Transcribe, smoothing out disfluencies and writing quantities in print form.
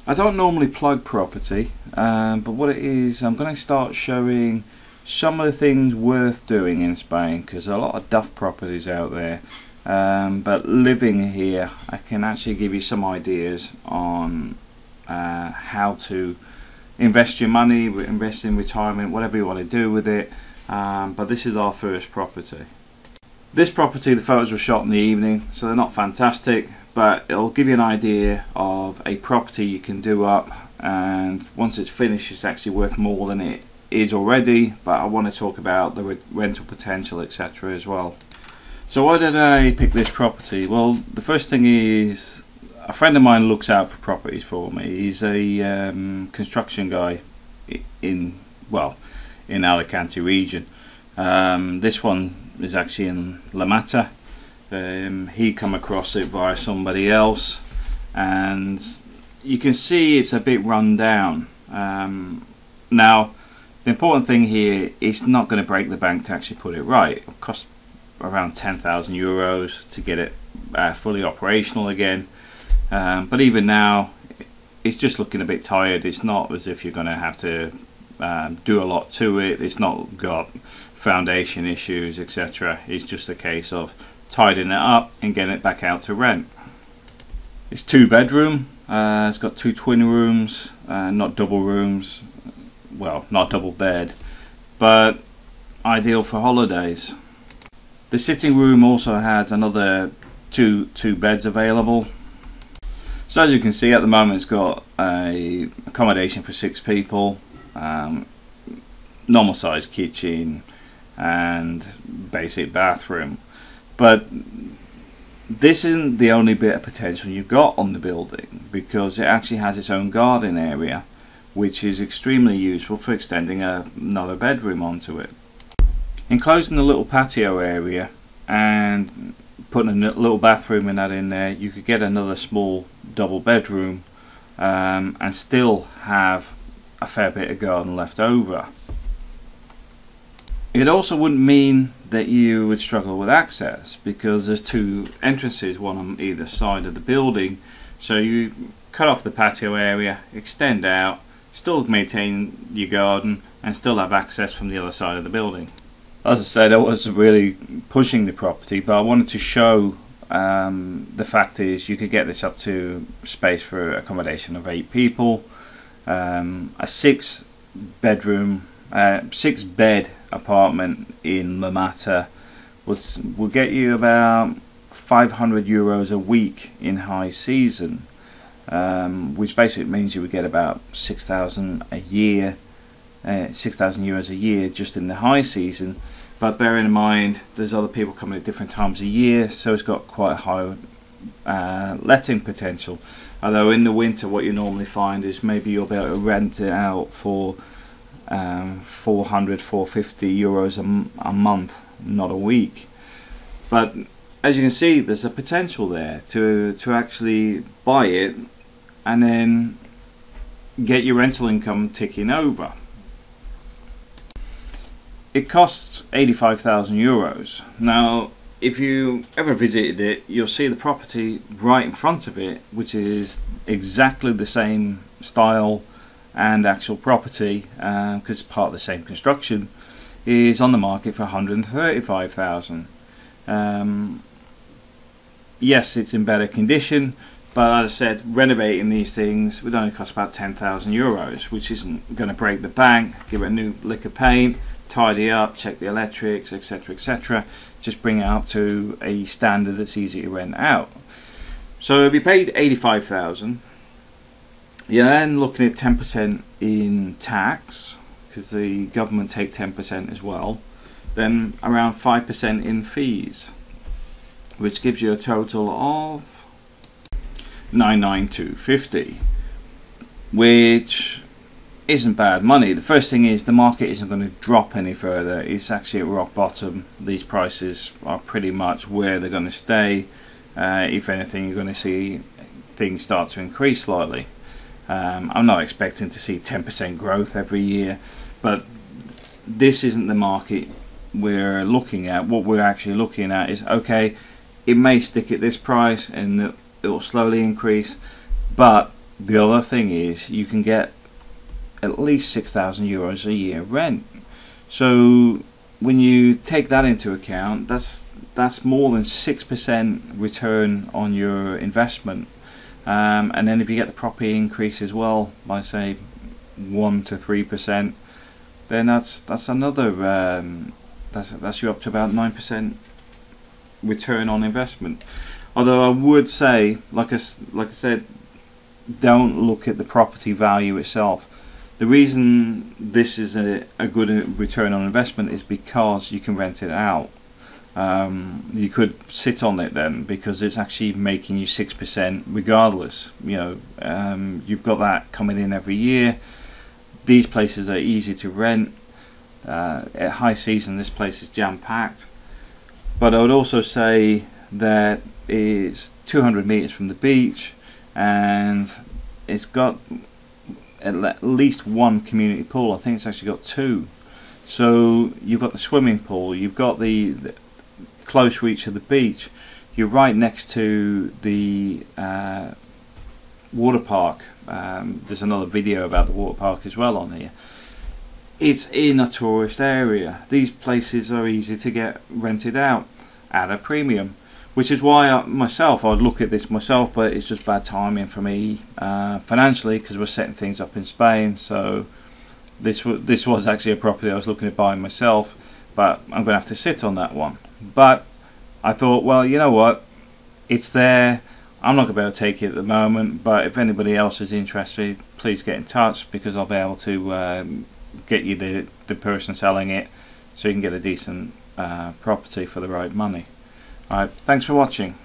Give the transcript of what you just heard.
I don't normally plug property, but what it is, I'm going to start showing some of the things worth doing in Spain, because there are a lot of duff properties out there, but living here I can actually give you some ideas on how to invest your money, invest in retirement, whatever you want to do with it. But this is our first property. This property, the photos were shot in the evening, so they're not fantastic, but it'll give you an idea of a property you can do up, and once it's finished it's actually worth more than it is already. But I want to talk about the rental potential, etc. as well. So why did I pick this property? Well, the first thing is, a friend of mine looks out for properties for me. He's a construction guy in Alicante region. This one is actually in La Mata. He come across it via somebody else, and you can see it's a bit run down. Now the important thing here, it's not going to break the bank to actually put it right. It costs around 10,000 euros to get it fully operational again, but even now it's just looking a bit tired. It's not as if you're going to have to do a lot to it. It's not got foundation issues, etc. It's just a case of tidying it up and getting it back out to rent. It's 2-bedroom. It's got 2 twin rooms, not double rooms. Well, not double bed, but ideal for holidays. The sitting room also has another two beds available. So as you can see, at the moment it's got a accommodation for 6 people, normal size kitchen and basic bathroom. But this isn't the only bit of potential you've got on the building, because it actually has its own garden area, which is extremely useful for extending another bedroom onto it. Enclosing the little patio area and putting a little bathroom in there, you could get another small double bedroom and still have a fair bit of garden left over. It also wouldn't mean that you would struggle with access, because there's 2 entrances, one on either side of the building, so you cut off the patio area, extend out, still maintain your garden and still have access from the other side of the building. As I said, I wasn't really pushing the property, but I wanted to show the fact is you could get this up to space for accommodation of 8 people. A 6-bed apartment in La Mata will get you about 500 euros a week in high season, which basically means you would get about 6,000 a year, 6,000 euros a year just in the high season. But bearing in mind there's other people coming at different times of year, so it's got quite a high letting potential. Although in the winter what you normally find is maybe you'll be able to rent it out for 400, 450 euros a month, not a week. But as you can see, there's a potential there to actually buy it and then get your rental income ticking over. It costs 85,000 euros. Now if you ever visited it, you'll see the property right in front of it, which is exactly the same style and actual property, because it's part of the same construction, is on the market for 135,000. Yes, it's in better condition, but as I said, renovating these things would only cost about 10,000 euros, which isn't going to break the bank. Give it a new lick of paint, tidy up, check the electrics, etc, etc. Just bring it up to a standard that's easy to rent out. So if you paid 85,000, you're then looking at 10% in tax, because the government take 10% as well, then around 5% in fees, which gives you a total of 99250, which isn't bad money. The first thing is the market isn't going to drop any further. It's actually at rock bottom. These prices are pretty much where they're going to stay. If anything, you're going to see things start to increase slightly. I'm not expecting to see 10% growth every year, but this isn't the market we're looking at. What we're actually looking at is, okay, it may stick at this price and it will slowly increase, but the other thing is you can get at least €6,000 a year rent. So when you take that into account, that's more than 6% return on your investment. And then if you get the property increase as well by say 1 to 3%, then that's another that's you up to about 9% return on investment. Although I would say, like I said, don't look at the property value itself. The reason this is a good return on investment is because you can rent it out. You could sit on it then, because it's actually making you 6% regardless. You know, you've got that coming in every year. These places are easy to rent. At high season, this place is jam-packed. But I would also say that it's 200 meters from the beach, and it's got at least one community pool. I think it's actually got two. So you've got the swimming pool, you've got the close reach of the beach, you're right next to the water park. There's another video about the water park as well on here. It's in a tourist area. These places are easy to get rented out at a premium, which is why I'd look at this myself, but it's just bad timing for me financially, because we're setting things up in Spain. So this was actually a property I was looking at buying myself, but I'm going to have to sit on that one. But I thought, well, you know what, it's there. I'm not going to be able to take it at the moment, but if anybody else is interested, please get in touch, because I'll be able to get you the person selling it, so you can get a decent property for the right money. Alright, thanks for watching.